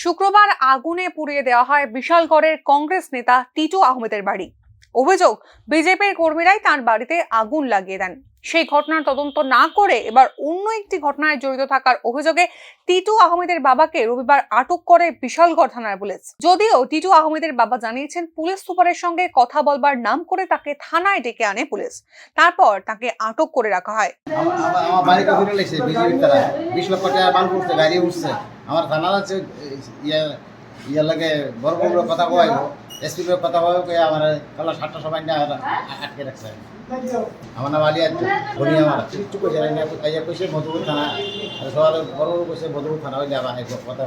শুক্রবার আগুনে পুড়িয়ে দেওয়া হয় বিশালগড়ের কংগ্রেস নেতা টিটু আহমেদের বাড়ি। অভিযোগ, বিজেপির কর্মীরাই তার বাড়িতে আগুন লাগিয়ে দেন। সেই ঘটনার তদন্ত না করে এবার অন্য একটি ঘটনায় জড়িত থাকার অভিযোগে টিটু আহমেদের বাবাকে রবিবার আটক করে বিশালগড় থানার পুলিশ। যদিও টিটু আহমেদের বাবা জানিয়েছেন, পুলিশ সুপারের সঙ্গে কথা বলবার নাম করে তাকে থানায় ডেকে আনে পুলিশ, তারপর তাকে আটক করে রাখা হয়। আমার বাড়িতে ঘুরে লেগেছে বিজেপির তারা 20 লক্ষ টাকা বাল করছে, গাড়ি উঠছে। আমার থানা আছে ইয়া লাগে বড় বড় কথা কয়, এসপির কথা কয়, আমার কালা 7টা সময় না আটকে রাখছে। আমার নাম আলিয়া ধনী, আমার কিছু কইছে না, আইয়া কইছে মধুপুর থানা, সবার বড় বড় কইছে মধুপুর থানা হইলে আবার কথা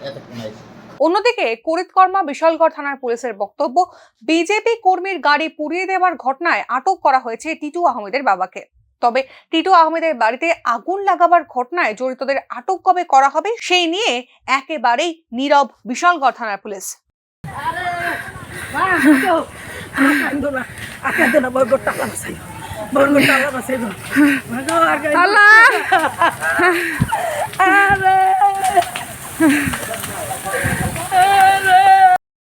এতক্ষণ আইছে। অন্যদিকে করিতকর্মা বিশালগড় থানার পুলিশের বক্তব্য, বিজেপি কর্মীর গাড়ি পুড়িয়ে দেওয়ার ঘটনায় আটক করা হয়েছে টিটু আহমেদের বাবাকে। তবে টিটু আহমেদের বাড়িতে আগুন লাগাবার ঘটনায় জড়িতদের আটক কবে করা হবে সেই নিয়ে একেবারেই নীরব বিশালগড় থানার পুলিশ।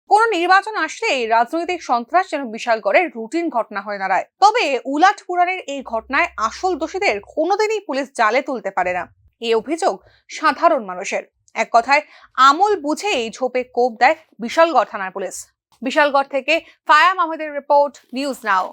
কোন নির্বাচন আসলেই রাজনৈতিক সন্ত্রাস যেন বিশালগড়ের রুটিন ঘটনা হয়ে দাঁড়ায়। তবে উলাট পুরাণের এই ঘটনায় আসল দোষীদের কোনোদিনই পুলিশ জালে তুলতে পারে না, এই অভিযোগ সাধারণ মানুষের। এক কথায়, আমল বুঝেই ঝোপে কোপ দেয় বিশালগড় থানার পুলিশ। বিশালগড় থেকে ফায়াম আহমেদের রিপোর্ট, নিউজ নাও।